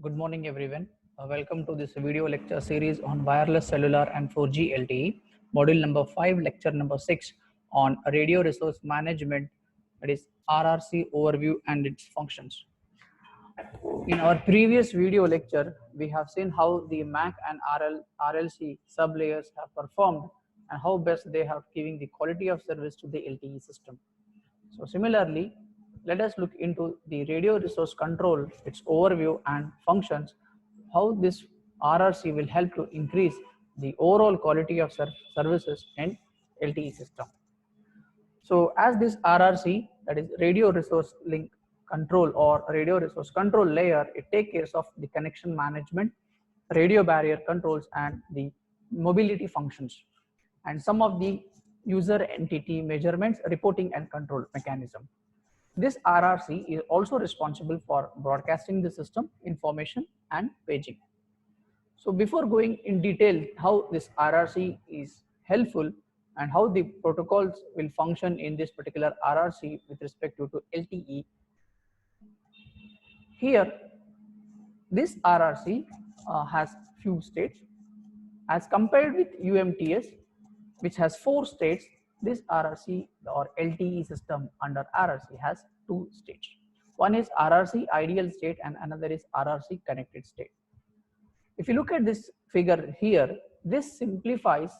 Good morning, everyone. Welcome to this video lecture series on wireless cellular and 4G LTE, module number 5, lecture number 6 on radio resource management, that is RRC overview and its functions. In our previous video lecture, we have seen how the MAC and RLC sublayers have performed and how best they have giving the quality of service to the LTE system. So similarly, let us look into the radio resource control, its overview and functions, how this RRC will help to increase the overall quality of services in LTE system. So as this RRC, that is radio resource link control or radio resource control layer, it takes care of the connection management, radio barrier controls and the mobility functions and some of the user entity measurements, reporting and control mechanism. This RRC is also responsible for broadcasting the system information and paging. So before going in detail how this RRC is helpful and how the protocols will function in this particular RRC with respect to LTE, here this RRC has few states as compared with UMTS, which has 4 states. This RRC or LTE system under RRC has 2 states. One is RRC ideal state and another is RRC connected state. If you look at this figure here, this simplifies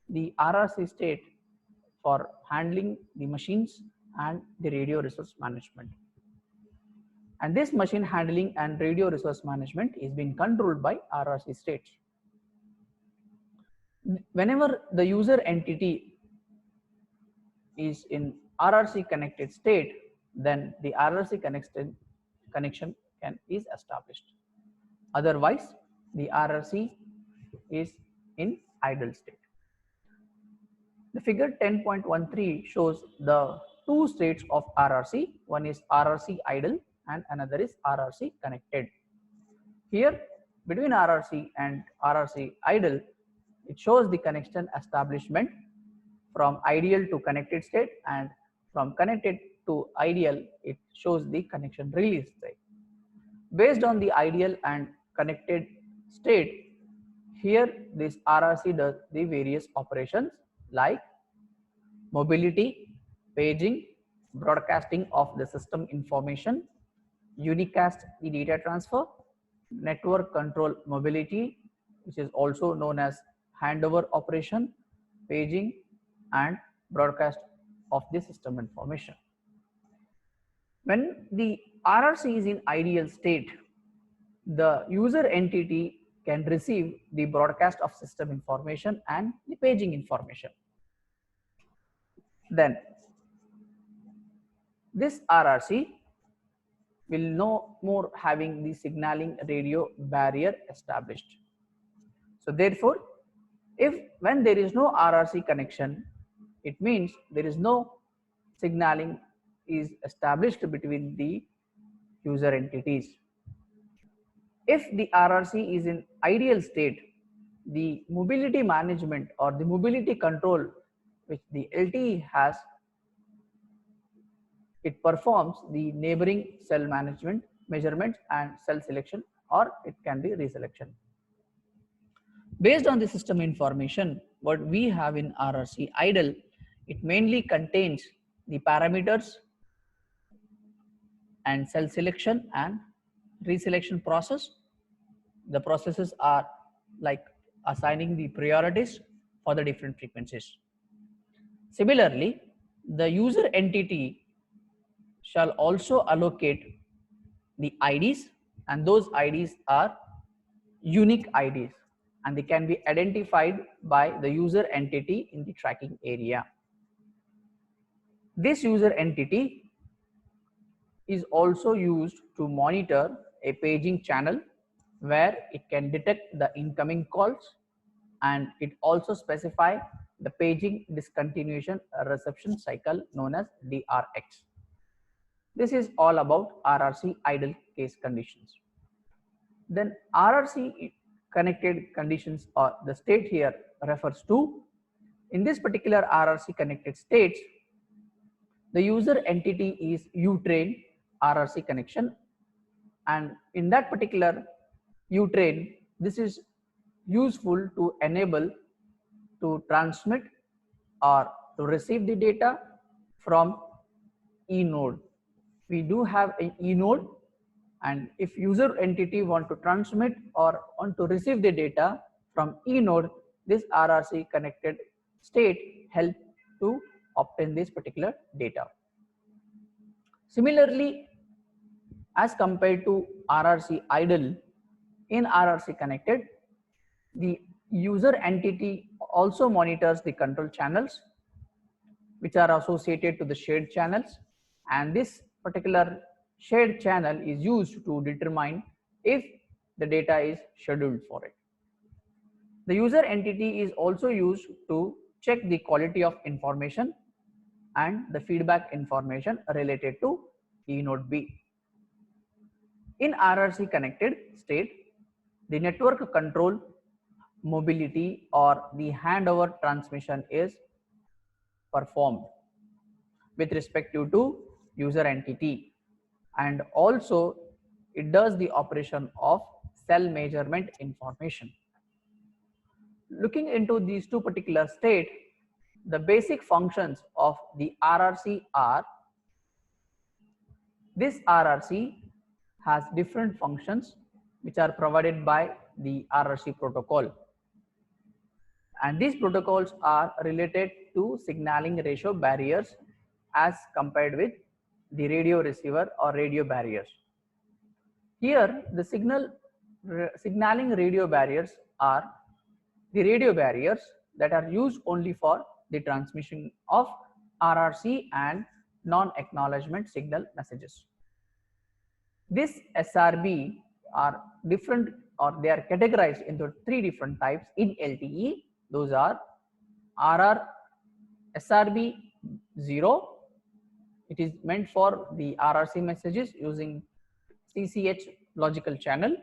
the RRC state for handling the machines and the radio resource management. And this machine handling and radio resource management is being controlled by RRC states. Whenever the user entity is in RRC connected state, then the RRC connection is established. Otherwise, the RRC is in idle state. The figure 10.13 shows the 2 states of RRC. One is RRC idle and another is RRC connected. Here, between RRC and RRC idle, it shows the connection establishment from ideal to connected state, and from connected to ideal, it shows the connection release state. Based on the ideal and connected state, here this RRC does the various operations like mobility, paging, broadcasting of the system information, unicast data transfer, network control mobility, which is also known as handover operation, paging and broadcast of the system information. When the RRC is in ideal state, the user entity can receive the broadcast of system information and the paging information. Then this RRC will no more having the signaling radio barrier established. So therefore, when there is no RRC connection, it means there is no signaling is established between the user entities. If the RRC is in ideal state, the mobility management or the mobility control which the LTE has, it performs the neighboring cell management, measurement and cell selection, or it can be reselection. Based on the system information, what we have in RRC idle, it mainly contains the parameters and cell selection and reselection process. The processes are like assigning the priorities for the different frequencies. Similarly, the user entity shall also allocate the IDs, and those IDs are unique IDs and they can be identified by the user entity in the tracking area. This user entity is also used to monitor a paging channel where it can detect the incoming calls, and it also specify the paging discontinuation reception cycle known as DRX. This is all about RRC idle case conditions. Then RRC connected conditions, or the state here refers to, in this particular RRC connected states, the user entity is U-train RRC connection And in that particular U-train, this is useful to enable to transmit or to receive the data from eNode. We do have an eNode, and if user entity want to transmit or want to receive the data from eNode, this RRC connected state help to obtain this particular data. Similarly, as compared to RRC idle, in RRC connected, the user entity also monitors the control channels which are associated to the shared channels, and this particular shared channel is used to determine if the data is scheduled for it. The user entity is also used to check the quality of information and the feedback information related to eNode B. In RRC connected state, the network control, mobility or the handover transmission is performed with respect to user entity, and also it does the operation of cell measurement information. Looking into these two particular state, the basic functions of the RRC are, this RRC has different functions which are provided by the RRC protocol, and these protocols are related to signaling ratio barriers as compared with the radio receiver or radio barriers. Here the signaling radio barriers are the radio barriers that are used only for the transmission of RRC and non-acknowledgement signal messages. This SRB are different, or they are categorized into three different types in LTE. Those are RR SRB 0. It is meant for the RRC messages using CCH logical channel.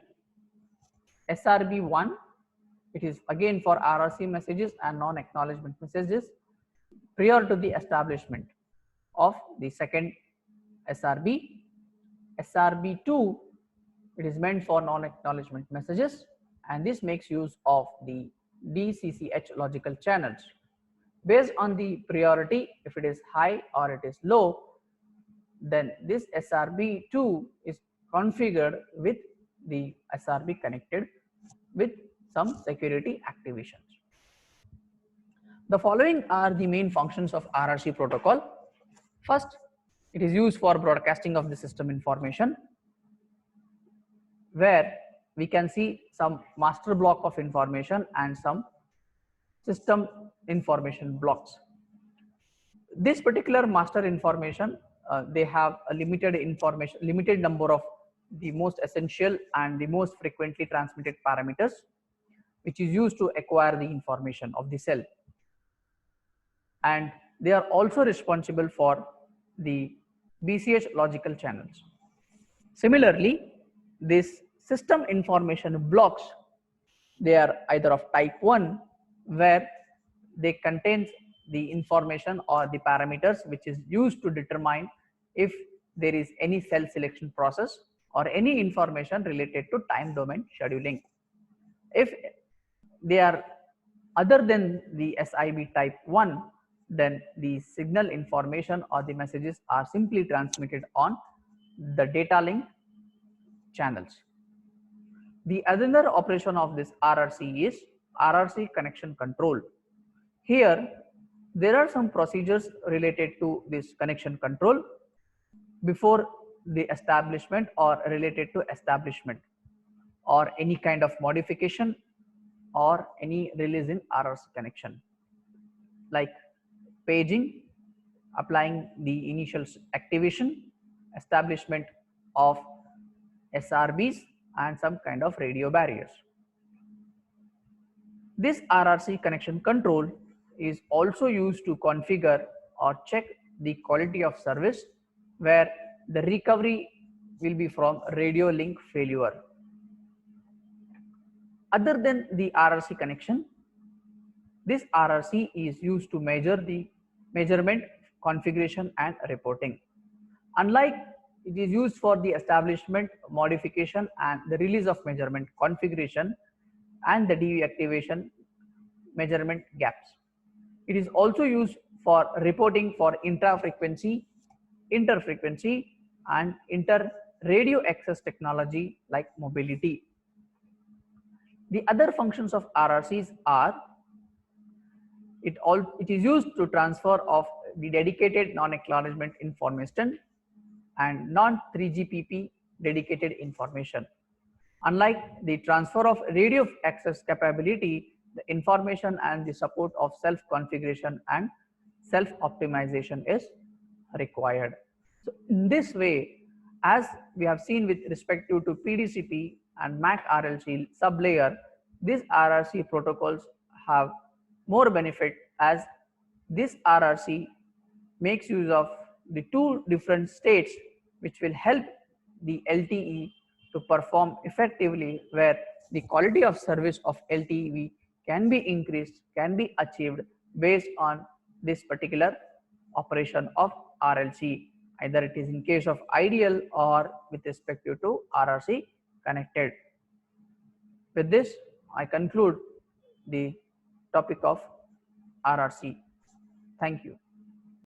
SRB 1, it is again for RRC messages and non-acknowledgement messages prior to the establishment of the second SRB. SRB 2, it is meant for non-acknowledgement messages, and this makes use of the DCCH logical channels. Based on the priority, if it is high or it is low, then this SRB2 is configured with the SRB connected with some security activations. The following are the main functions of RRC protocol. First, it is used for broadcasting of the system information, where we can see some master block of information and some system information blocks. This particular master information, they have a limited number of the most essential and the most frequently transmitted parameters, which is used to acquire the information of the cell, and they are also responsible for the BCH logical channels. Similarly, this system information blocks, they are either of type 1, where they contain the information or the parameters which is used to determine if there is any cell selection process or any information related to time domain scheduling. If they are other than the SIB type 1, then the signal information or the messages are simply transmitted on the data link channels. The other operation of this RRC is RRC connection control. Here there are some procedures related to this connection control before the establishment or related to establishment or any kind of modification or any release in RRC connection, like paging, applying the initial activation, establishment of SRBs and some kind of radio barriers. This RRC connection control is also used to configure or check the quality of service, where the recovery will be from radio link failure. Other than the RRC connection, this RRC is used to measure the measurement, configuration and reporting. Unlike It is used for the establishment, modification, and the release of measurement configuration and the deactivation measurement gaps. It is also used for reporting for intra-frequency, interfrequency, and inter-radio access technology like mobility. The other functions of RRCs are it is used to transfer of the dedicated non-acknowledgement information and non-3GPP dedicated information. Unlike the transfer of radio access capability, the information and the support of self-configuration and self-optimization is required. So in this way, as we have seen with respect to PDCP and MAC RLC sublayer, these RRC protocols have more benefit as this RRC makes use of the two different states which will help the LTE to perform effectively, where the quality of service of LTE can be increased, can be achieved based on this particular operation of RLC, either it is in case of ideal or with respect to RRC connected. With this, I conclude the topic of RRC. Thank you.